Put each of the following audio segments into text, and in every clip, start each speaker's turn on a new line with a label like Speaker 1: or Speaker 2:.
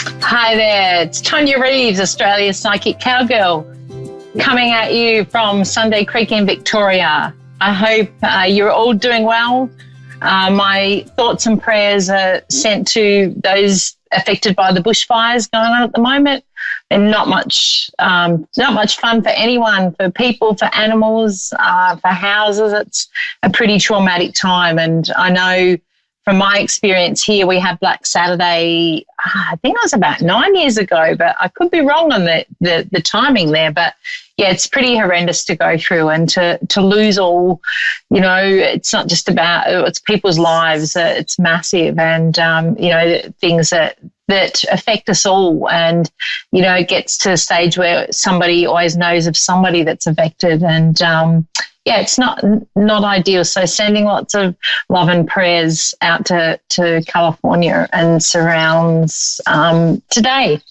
Speaker 1: Hi there, it's Tonia Reeves, Australia's Psychic Cowgirl, coming at you from Sunday Creek in Victoria. I hope you're all doing well. My thoughts and prayers are sent to those affected by the bushfires going on at the moment, and not much fun for anyone, for people, for animals, for houses. It's a pretty traumatic time, and I know from my experience here, we had Black Saturday, I think it was about 9 years ago, but I could be wrong on the timing there. But yeah, it's pretty horrendous to go through and to lose all, it's not just about, it's people's lives, it's massive, and, things that affect us all. And, it gets to a stage where somebody always knows of somebody that's affected, and, it's not ideal. So sending lots of love and prayers out to California and surrounds today.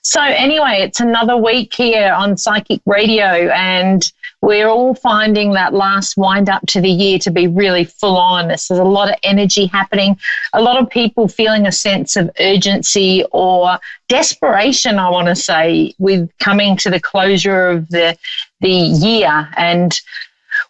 Speaker 1: So anyway, it's another week here on Psychic Radio, and we're all finding that last wind up to the year to be really full on. There's a lot of energy happening, a lot of people feeling a sense of urgency or desperation, I want to say, with coming to the closure of the year. And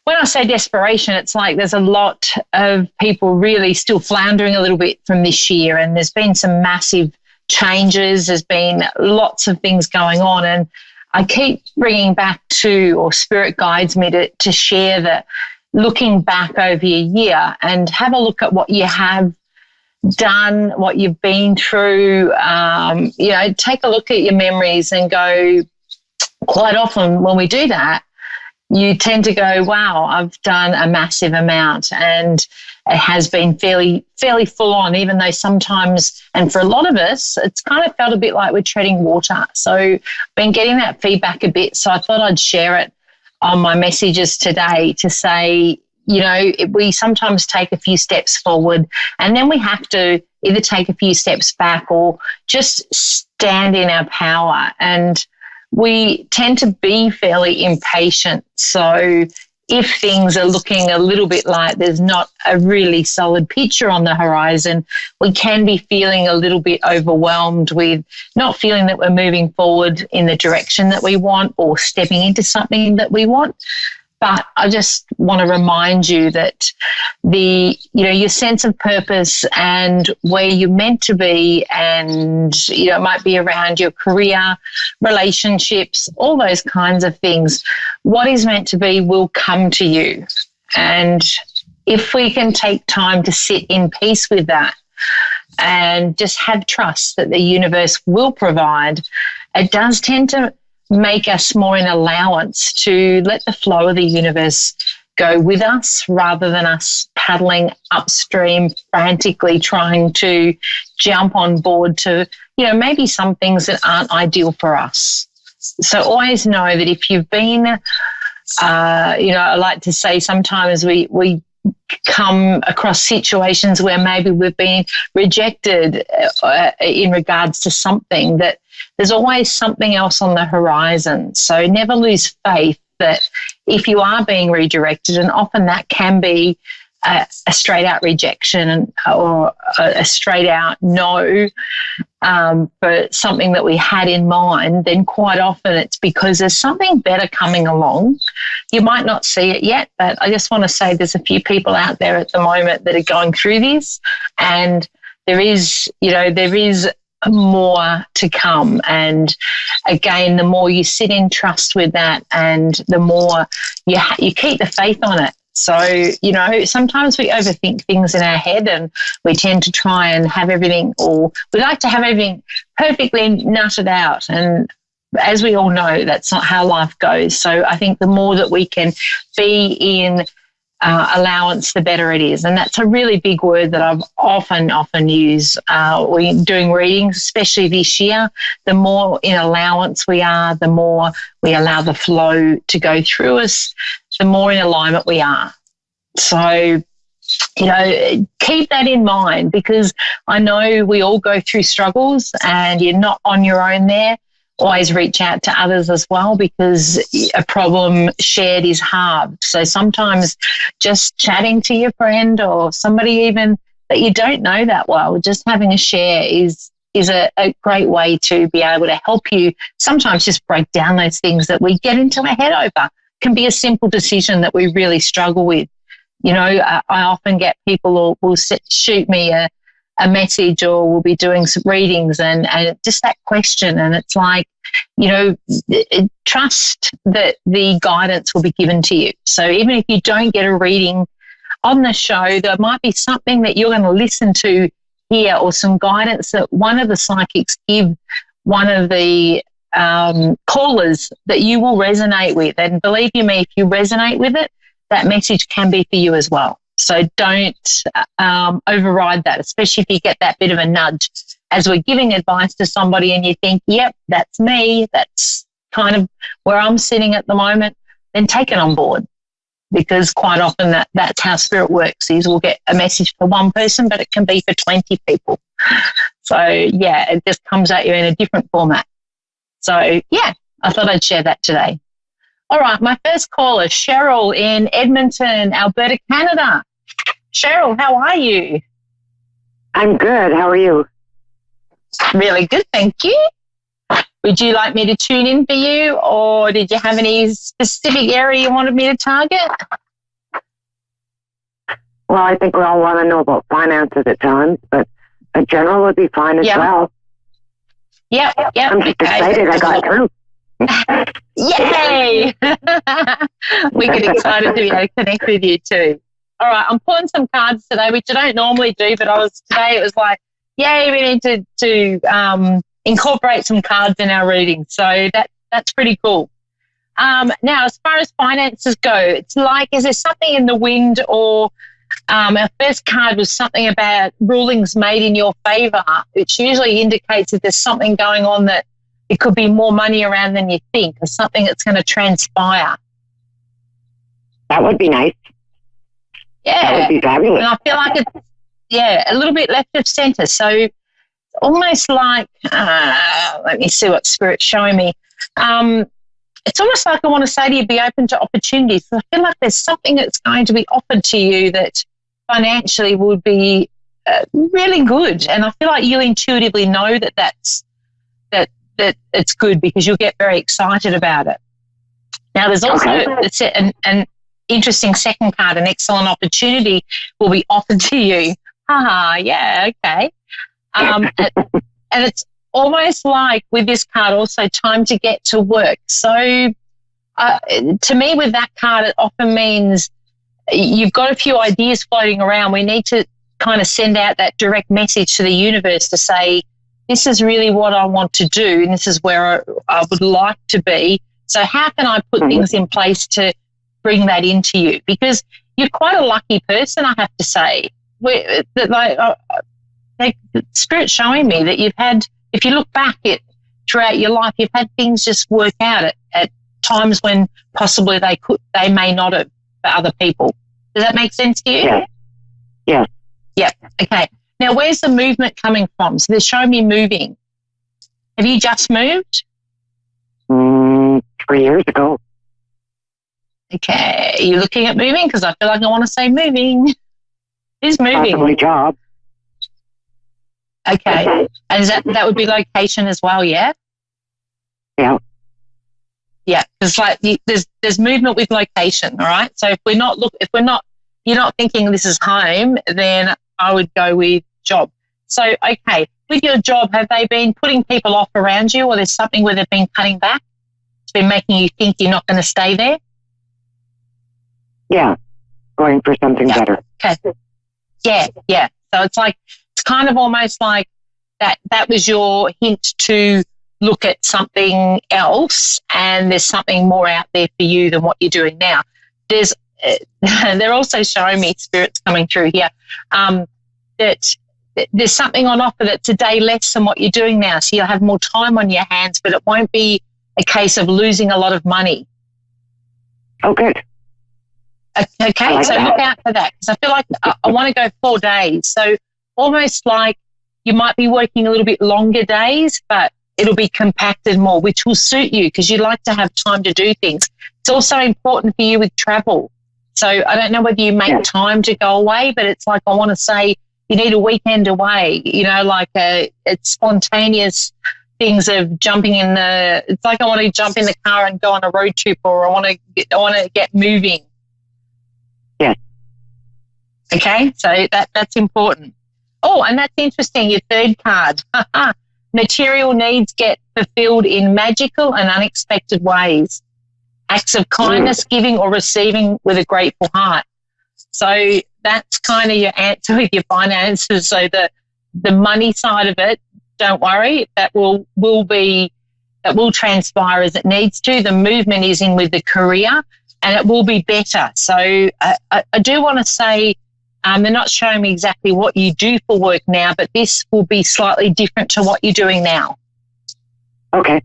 Speaker 1: when I say desperation, it's like there's a lot of people really still floundering a little bit from this year, and there's been some massive changes. There's been lots of things going on, and I keep bringing back to, or Spirit guides me to share that, looking back over your year and have a look at what you have done, what you've been through. Take a look at your memories and go, quite often when we do that, you tend to go, wow, I've done a massive amount, and it has been fairly full on, even though sometimes, and for a lot of us, it's kind of felt a bit like we're treading water. So I've been getting that feedback a bit. So I thought I'd share it on my messages today to say, we sometimes take a few steps forward, and then we have to either take a few steps back or just stand in our power. And we tend to be fairly impatient. So if things are looking a little bit like there's not a really solid picture on the horizon, we can be feeling a little bit overwhelmed with not feeling that we're moving forward in the direction that we want or stepping into something that we want. But I just want to remind you that your sense of purpose and where you're meant to be, and, it might be around your career, relationships, all those kinds of things. What is meant to be will come to you. And if we can take time to sit in peace with that and just have trust that the universe will provide, it does tend to make us more in allowance to let the flow of the universe go with us, rather than us paddling upstream, frantically trying to jump on board to, maybe some things that aren't ideal for us. So always know that if you've been, I like to say sometimes we come across situations where maybe we've been rejected in regards to something, that there's always something else on the horizon. So never lose faith that if you are being redirected, and often that can be a straight out rejection or a straight out no for something that we had in mind, then quite often it's because there's something better coming along. You might not see it yet, but I just want to say there's a few people out there at the moment that are going through this, and there is more to come. And again, the more you sit in trust with that, and the more you keep the faith on it. So, sometimes we overthink things in our head, and we tend to try and have everything, or we like to have everything perfectly nutted out. And as we all know, that's not how life goes. So I think the more that we can be in allowance, the better it is. And that's a really big word that I've often used when doing readings, especially this year. The more in allowance we are, the more we allow the flow to go through us, the more in alignment we are. So, keep that in mind, because I know we all go through struggles, and you're not on your own there. Always reach out to others as well, because a problem shared is halved. So sometimes just chatting to your friend or somebody even that you don't know that well, just having a share is is a great way to be able to help you sometimes just break down those things that we get into our head over. It can be a simple decision that we really struggle with. You know, I often get people will shoot me a message, or we'll be doing some readings and just that question. And it's like, you know, trust that the guidance will be given to you. So even if you don't get a reading on the show, there might be something that you're going to listen to here, or some guidance that one of the psychics give one of the callers that you will resonate with. And believe you me, if you resonate with it, that message can be for you as well. So don't override that, especially if you get that bit of a nudge as we're giving advice to somebody and you think, yep, that's me, that's kind of where I'm sitting at the moment, then take it on board. Because quite often that's how spirit works, is we'll get a message for one person, but it can be for 20 people. So, yeah, it just comes at you in a different format. So, yeah, I thought I'd share that today. All right, my first caller, Cheryl in Edmonton, Alberta, Canada. Cheryl, how are you?
Speaker 2: I'm good. How are you?
Speaker 1: Really good, thank you. Would you like me to tune in for you, or did you have any specific area you wanted me to target?
Speaker 2: Well, I think we all want to know about finances at times, but a general would be fine as well.
Speaker 1: Yep.
Speaker 2: I'm just excited I got through.
Speaker 1: Yay! We get excited to be able to connect with you too. All right, I'm pulling some cards today, which I don't normally do, but today it was like, yay, we need to incorporate some cards in our reading. So that's pretty cool. Now, as far as finances go, it's like, is there something in the wind, or our first card was something about rulings made in your favour, which usually indicates that there's something going on, that it could be more money around than you think, or something that's going to transpire.
Speaker 2: That would be nice.
Speaker 1: Yeah.
Speaker 2: That would be fabulous.
Speaker 1: And I feel like it's, a little bit left of centre. So almost like, let me see what Spirit's showing me. It's almost like I want to say to you, be open to opportunities. I feel like there's something that's going to be offered to you that financially would be really good. And I feel like you intuitively know that it's good, because you'll get very excited about it. Now, there's also an interesting second card. An excellent opportunity will be offered to you. Yeah, okay. And it's almost like with this card also time to get to work. So to me, with that card, it often means you've got a few ideas floating around. We need to kind of send out that direct message to the universe to say, this is really what I want to do, and this is where I would like to be. So how can I put things in place to bring that into you? Because you're quite a lucky person, I have to say. Spirit's showing me that you've had, if you look back throughout your life, you've had things just work out at times when possibly they may not have for other people. Does that make sense to you?
Speaker 2: Yeah.
Speaker 1: Yep. Okay. Now, where's the movement coming from? So they're showing me moving. Have you just moved?
Speaker 2: 3 years ago.
Speaker 1: Okay. Are you looking at moving? Because I feel like I want to say moving. Who's moving?
Speaker 2: Possibly job.
Speaker 1: Okay. And is that would be location as well, yeah?
Speaker 2: Yeah.
Speaker 1: Yeah, because like there's movement with location, all right? So if you're not thinking this is home, then I would go with job. So, okay, with your job, have they been putting people off around you, or there's something where they've been cutting back? It's been making you think you're not going to stay there?
Speaker 2: Yeah, going for something better.
Speaker 1: Okay. Yeah. So it's kind of almost like that was your hint to look at something else, and there's something more out there for you than what you're doing now. They're also showing me, Spirit's coming through here, that there's something on offer that's a day less than what you're doing now. So you'll have more time on your hands, but it won't be a case of losing a lot of money.
Speaker 2: Oh, good.
Speaker 1: Okay, so look out for that, because I feel like I want to go 4 days. So almost like you might be working a little bit longer days, but it'll be compacted more, which will suit you because you like to have time to do things. It's also important for you with travel. So I don't know whether you make time to go away, but it's like I want to say you need a weekend away, like it's spontaneous things of jumping in it's like I want to jump in the car and go on a road trip, or I want to get moving.
Speaker 2: Yeah.
Speaker 1: Okay, so that's important. Oh, and that's interesting, your third card. Material needs get fulfilled in magical and unexpected ways. Acts of kindness, giving or receiving with a grateful heart. So that's kind of your answer with your finances. So the money side of it, don't worry, that will transpire as it needs to. The movement is in with the career, and it will be better. So I do want to say, they're not showing me exactly what you do for work now, but this will be slightly different to what you're doing now.
Speaker 2: Okay.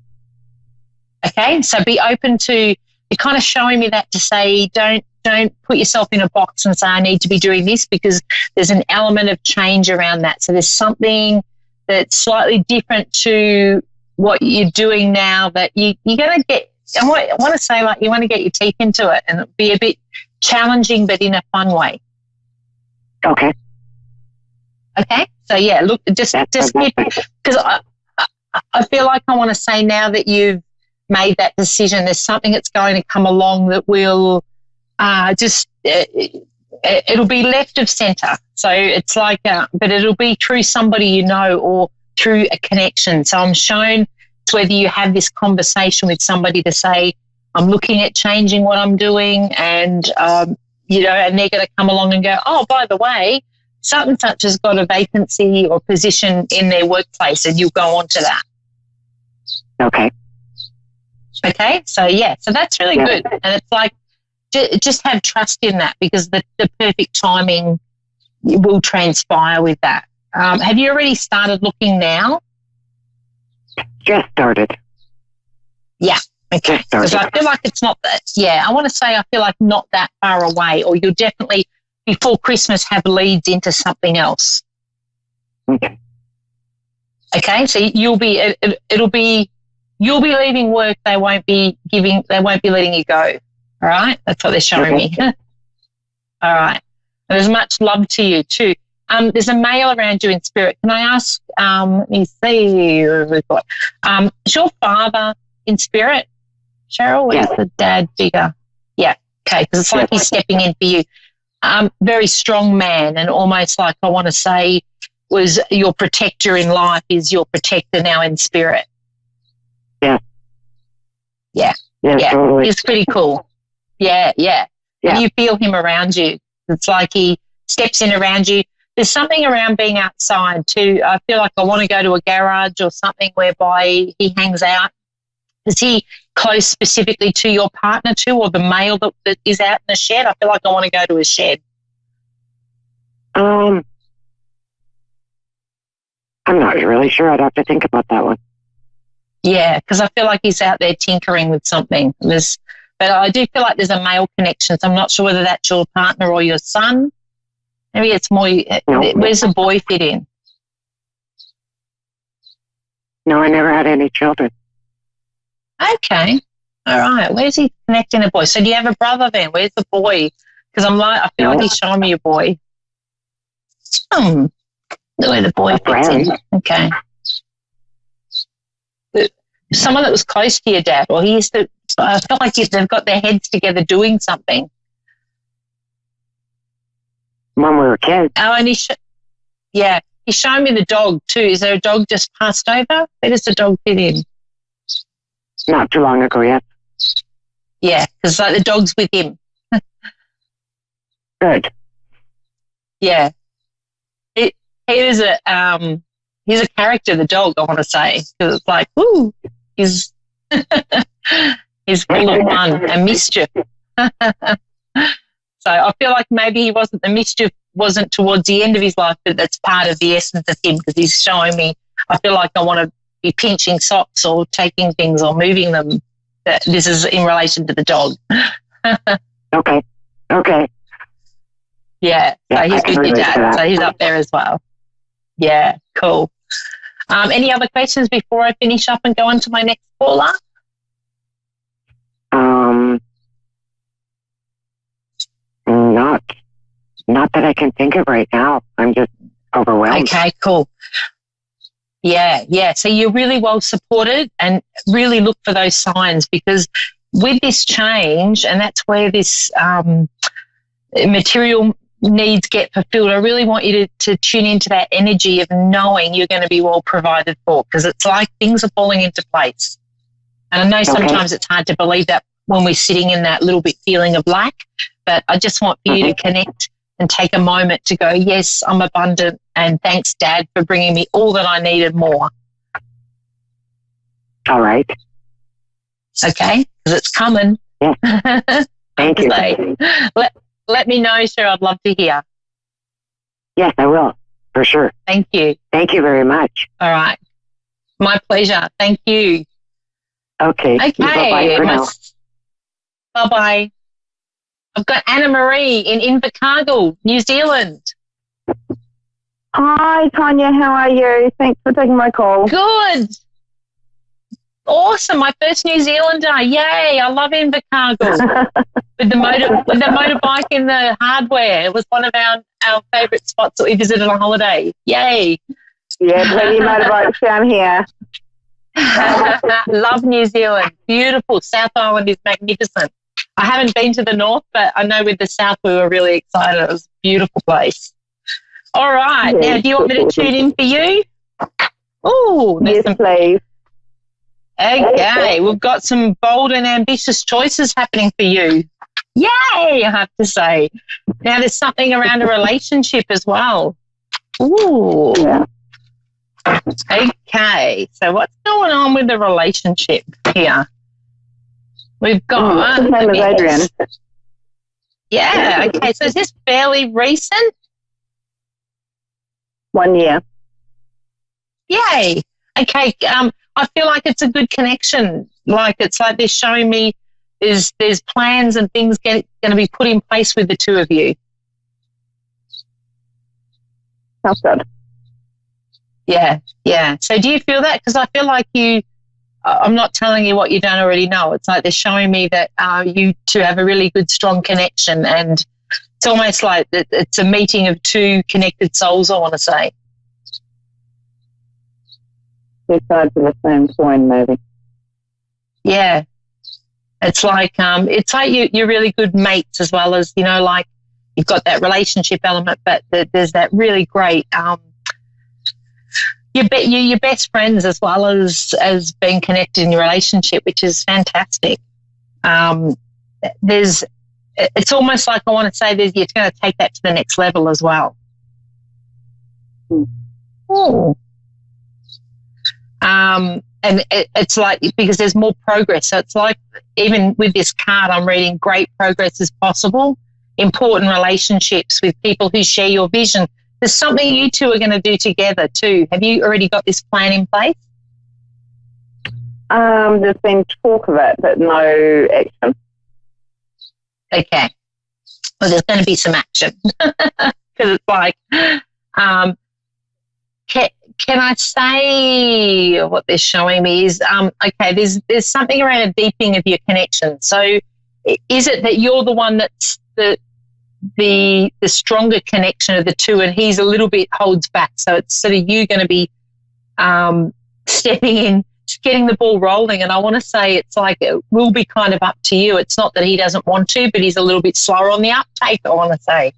Speaker 1: Okay, so be open to, you're kind of showing me that to say don't put yourself in a box and say I need to be doing this, because there's an element of change around that. So there's something that's slightly different to what you're doing now that you're going to get, I want to say, like, you want to get your teeth into it, and it'll be a bit challenging but in a fun way.
Speaker 2: Okay.
Speaker 1: Okay, so yeah, look, just keep, because I feel like I want to say, now that you've made that decision, there's something that's going to come along that will it'll be left of centre. So it's like, but it'll be through somebody or through a connection. So I'm shown it's whether you have this conversation with somebody to say, I'm looking at changing what I'm doing, and and they're going to come along and go, oh, by the way, such and such has got a vacancy or position in their workplace, and you'll go on to that.
Speaker 2: Okay.
Speaker 1: Okay, so yeah, so that's really good. And it's like, just have trust in that, because the perfect timing will transpire with that. Have you already started looking now?
Speaker 2: Just started.
Speaker 1: Yeah, okay. Because I feel like it's not that, I want to say I feel like not that far away, or you'll definitely, before Christmas, have leads into something else.
Speaker 2: Okay.
Speaker 1: Okay, so you'll be leaving work, they won't be letting you go. All right, that's what they're showing me. All right, and there's much love to you too. There's a male around you in spirit. Can I ask? Let me see. Is your father in spirit, Cheryl? Or is the dad figure? Yeah. Okay, because it's like he's stepping in for you. Very strong man, and almost like, I want to say, was your protector in life, is your protector now in spirit. Yeah.
Speaker 2: Totally.
Speaker 1: He's pretty cool. Yeah. And you feel him around you. It's like he steps in around you. There's something around being outside too. I feel like I want to go to a garage or something whereby he hangs out. Is he close specifically to your partner too, or the male that is out in the shed? I feel like I want to go to a shed.
Speaker 2: I'm not really sure. I'd have to think about that one.
Speaker 1: Yeah, because I feel like he's out there tinkering with something. But I do feel like there's a male connection, so I'm not sure whether that's your partner or your son. Maybe it's more, where's the boy fit in?
Speaker 2: No, I never had any children.
Speaker 1: Okay. All right. Where's he connecting a boy? So do you have a brother then? Where's the boy? Because I feel like he's showing me a boy. Where the boy fits in. Okay. Someone that was close to your dad, or he used to, I feel like they've got their heads together doing something.
Speaker 2: When we were kids.
Speaker 1: Oh, and he's showing me the dog too. Is there a dog just passed over? Where does the dog fit in?
Speaker 2: Not too long ago, yes.
Speaker 1: Yeah, because like the dog's with him.
Speaker 2: Good.
Speaker 1: Yeah. He's a character, the dog, I want to say, because it's like, ooh, he's full of fun and mischief. So I feel like maybe the mischief wasn't towards the end of his life, but that's part of the essence of him, because he's showing me, I feel like I want to be pinching socks or taking things or moving them. This is in relation to the dog.
Speaker 2: Okay.
Speaker 1: Yeah, so he's with your dad, so he's up there as well. Yeah, cool. Any other questions before I finish up and go on to my next caller?
Speaker 2: Not that I can think of right now. I'm just overwhelmed.
Speaker 1: Okay, cool. Yeah. So you're really well supported, and really look for those signs, because with this change, and that's where this material needs get fulfilled, I really want you to tune into that energy of knowing you're going to be well provided for, because it's like things are falling into place. And I know sometimes it's hard to believe that when we're sitting in that little bit feeling of lack, but I just want for you to connect and take a moment to go, yes, I'm abundant, and thanks, Dad, for bringing me all that I needed more.
Speaker 2: All right.
Speaker 1: Okay? Because it's coming.
Speaker 2: Yeah. Thank you.
Speaker 1: Let me know, Cheryl. I'd love to hear.
Speaker 2: Yes, I will, for sure.
Speaker 1: Thank you.
Speaker 2: Thank you very much.
Speaker 1: All right. My pleasure. Thank you.
Speaker 2: Okay. Bye-bye for now.
Speaker 1: Bye-bye. I've got Anna Marie in Invercargill, New Zealand.
Speaker 3: Hi, Tonia. How are you? Thanks for taking my call.
Speaker 1: Good. Awesome. My first New Zealander. Yay. I love Invercargill. with the motorbike and the hardware. It was one of our favourite spots that we visited on holiday. Yay.
Speaker 3: Yeah, plenty of motorbikes down here.
Speaker 1: Love New Zealand. Beautiful. South Island is magnificent. I haven't been to the north, but I know with the south we were really excited. It was a beautiful place. All right.
Speaker 3: Yes,
Speaker 1: now, do you want me to tune in for you? Oh,
Speaker 3: yes, please.
Speaker 1: Okay. We've got some bold and ambitious choices happening for you. Yay, I have to say. Now, there's something around a relationship as well. Ooh.
Speaker 3: Yeah.
Speaker 1: Okay. So what's going on with the relationship here? We've got...
Speaker 3: His name is Adrian.
Speaker 1: Yeah, okay. So is this fairly recent?
Speaker 3: 1 year.
Speaker 1: Yay. Okay. I feel like it's a good connection. Like it's like they're showing me there's plans and things going to be put in place with the two of you.
Speaker 3: Sounds good.
Speaker 1: Yeah. So do you feel that? Because I feel like I'm not telling you what you don't already know. It's like they're showing me that you two have a really good, strong connection, and it's almost like it's a meeting of two connected souls, I want to say.
Speaker 3: Two sides of the same coin, maybe.
Speaker 1: Yeah. It's like you're really good mates, as well as, like you've got that relationship element, but there's that really great you're best friends as well as being connected in your relationship, which is fantastic. It's almost like I want to say you're going to take that to the next level as well. Ooh. And it's like, because there's more progress. So it's like, even with this card, I'm reading great progress is possible, important relationships with people who share your vision. There's something you two are going to do together too. Have you already got this plan in place?
Speaker 3: There's been talk of it, but no action.
Speaker 1: Okay. Well, there's going to be some action. Because it's like, can I say what they're showing me is, okay, there's something around a deepening of your connection. So is it that you're the one that's the stronger connection of the two, and he's a little bit holds back? So it's sort of you going to be stepping in, getting the ball rolling. And I want to say it's like it will be kind of up to you. It's not that he doesn't want to, but he's a little bit slower on the uptake, I want to say.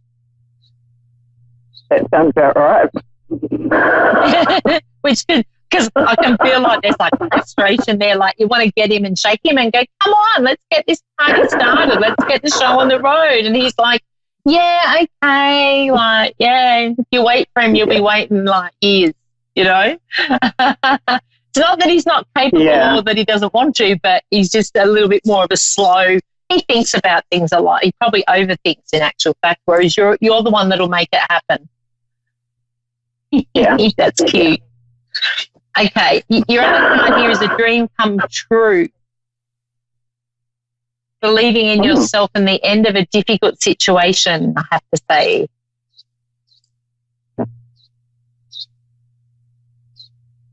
Speaker 3: That sounds about right.
Speaker 1: Which is, because I can feel like there's like frustration there, like you want to get him and shake him and go, come on, let's get this party started, let's get the show on the road. And he's like, yeah, okay, like, yeah, if you wait for him, you'll be waiting like years, It's not that he's not capable or that he doesn't want to, but he's just a little bit more of a slow, he thinks about things a lot. He probably overthinks in actual fact, whereas you're the one that'll make it happen.
Speaker 3: Yeah.
Speaker 1: That's cute. Okay, your other card here is a dream come true. Believing in yourself and the end of a difficult situation, I have to say.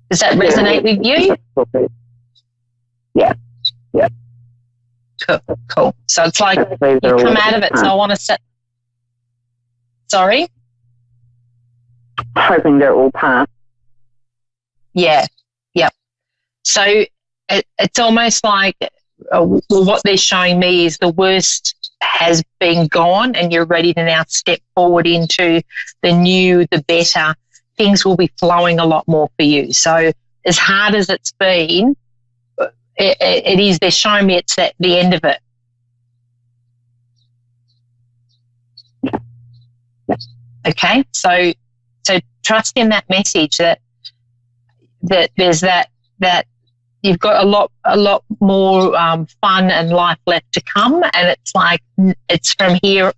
Speaker 1: Does that resonate with you?
Speaker 3: Yeah.
Speaker 1: Cool. So it's like you come out of it. So I want to set. Sorry?
Speaker 3: hoping they're all passed.
Speaker 1: Yeah, yep. So it's almost like well, what they're showing me is the worst has been gone and you're ready to now step forward into the new, the better. Things will be flowing a lot more for you. So as hard as it's been, it is, they're showing me it's at the end of it. Okay, so trust in that message that there's that you've got a lot more fun and life left to come, and it's like it's from here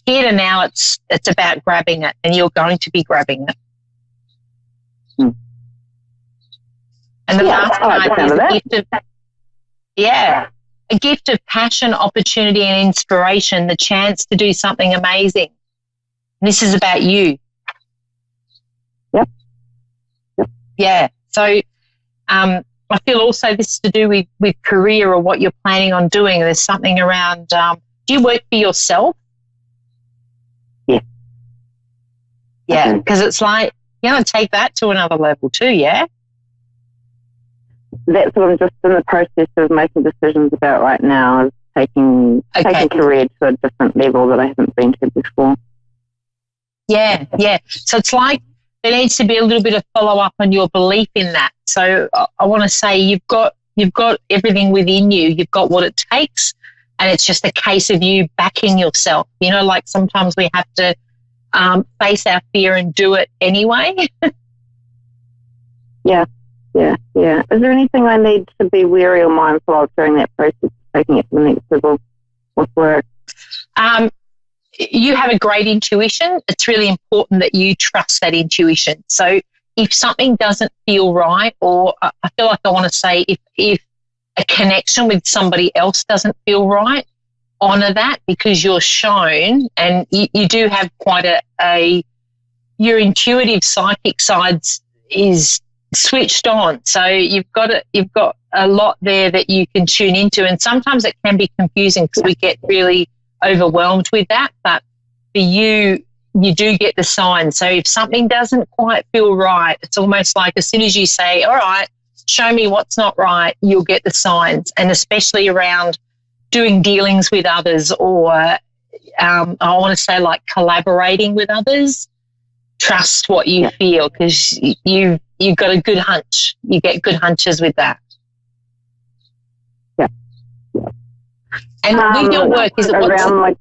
Speaker 1: to now. It's about grabbing it, and you're going to be grabbing it. And the last card is a gift of passion, opportunity, and inspiration. The chance to do something amazing. And this is about you.
Speaker 3: Yep.
Speaker 1: Yeah. So, I feel also this is to do with career or what you're planning on doing. There's something around, do you work for yourself?
Speaker 3: Yeah.
Speaker 1: Yeah, because it's like, you're going to take that to another level too, yeah?
Speaker 3: That's what I'm just in the process of making decisions about right now, is taking career to a different level that I haven't been to before.
Speaker 1: Yeah. So it's like there needs to be a little bit of follow-up on your belief in that. So I want to say you've got everything within you. You've got what it takes, and it's just a case of you backing yourself. You know, like sometimes we have to face our fear and do it anyway.
Speaker 3: Yeah. Is there anything I need to be wary or mindful of during that process of taking it to the next level with work?
Speaker 1: You have a great intuition. It's really important that you trust that intuition. So if something doesn't feel right, or I feel like I want to say if a connection with somebody else doesn't feel right, honour that, because you're shown, and you do have quite your intuitive psychic side is switched on. So you've got a lot there that you can tune into, and sometimes it can be confusing because we get really overwhelmed with that. But for you do get the signs. So if something doesn't quite feel right, it's almost like as soon as you say, all right, show me what's not right, you'll get the signs. And especially around doing dealings with others, or I want to say like collaborating with others, trust what you feel, because you've got a good hunch. You get good hunches with that.
Speaker 3: Yeah.
Speaker 1: And with your work, is it
Speaker 3: around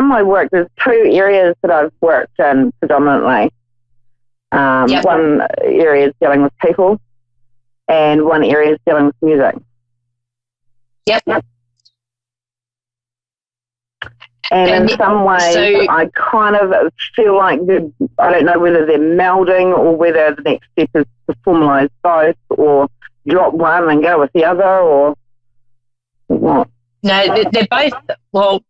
Speaker 3: my work? There's two areas that I've worked in predominantly. One area is dealing with people, and one area is dealing with music.
Speaker 1: Yep.
Speaker 3: And in some ways, I kind of feel like I don't know whether they're melding or whether the next step is to formalise both, or drop one and go with the other, or what?
Speaker 1: No, they're both, well,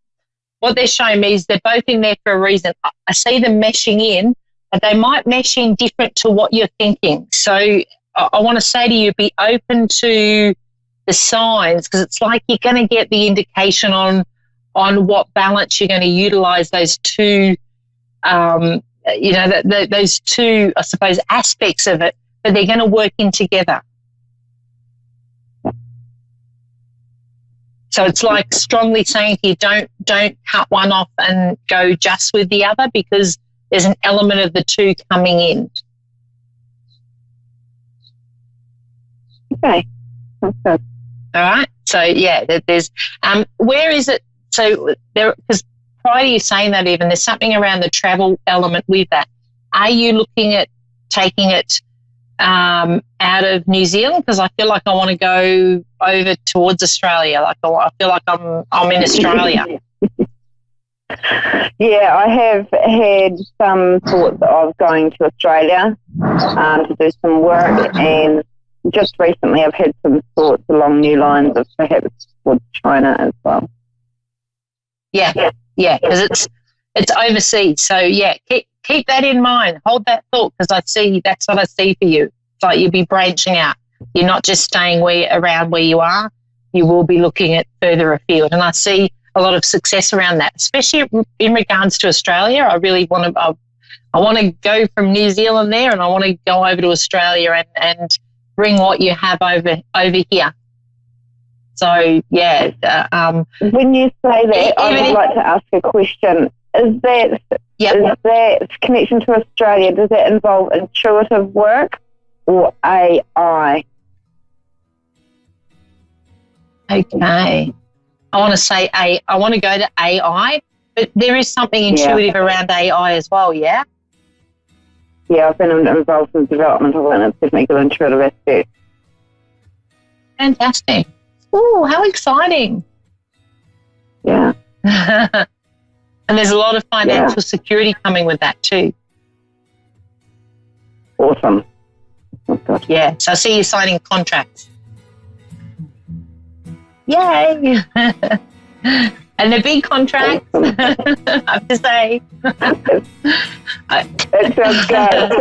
Speaker 1: what they're showing me is they're both in there for a reason. I see them meshing in, but they might mesh in different to what you're thinking. So I want to say to you, be open to the signs, because it's like you're going to get the indication on what balance you're going to utilise those two, those two, I suppose, aspects of it, but they're going to work in together. So it's like strongly saying to you, don't cut one off and go just with the other, because there's an element of the two coming in.
Speaker 3: Okay. That's good.
Speaker 1: All right. So, yeah, there's where is it? So there, because prior to you saying that, even there's something around the travel element with that. Are you looking at taking it out of New Zealand? Because I feel like I want to go over towards Australia. Like I feel like I'm in Australia.
Speaker 3: Yeah, I have had some thoughts of going to Australia to do some work, and just recently I've had some thoughts along new lines of perhaps towards China as well.
Speaker 1: Yeah, because it's overseas. So, yeah, keep that in mind. Hold that thought, because that's what I see for you. It's like you'll be branching out. You're not just staying around where you are. You will be looking at further afield. And I see a lot of success around that, especially in regards to Australia. I really want to, I want to go from New Zealand there, and I want to go over to Australia and bring what you have over here. So, yeah.
Speaker 3: When you say that, I would like to ask a question. Is that connection to Australia, does that involve intuitive work or AI?
Speaker 1: Okay. I want to say I want to go to AI, but there is something intuitive around AI as well, yeah?
Speaker 3: Yeah, I've been involved in the development of it, and it's definitely an intuitive aspect.
Speaker 1: Fantastic. Oh, how exciting.
Speaker 3: Yeah.
Speaker 1: And there's a lot of financial security coming with that too.
Speaker 3: Awesome. Oh, God.
Speaker 1: Yeah, so I see you signing contracts. Yay! And the big contracts,
Speaker 3: Awesome.
Speaker 1: I have to say.
Speaker 3: It sounds good.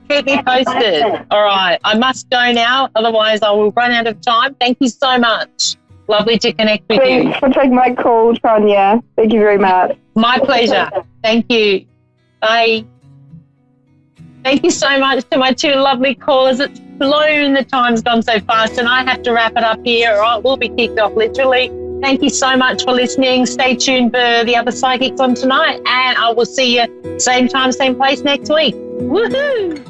Speaker 1: Keep me posted. All right, I must go now, otherwise I will run out of time. Thank you so much. Lovely to connect with you.
Speaker 3: Thanks for taking my call, Tonia. Thank you very much.
Speaker 1: My pleasure. Thank you. Bye. Thank you so much to my two lovely callers. It's flown. The time's gone so fast, and I have to wrap it up here. All right, we'll be kicked off literally. Thank you so much for listening. Stay tuned for the other psychics on tonight, and I will see you same time, same place next week. Woohoo!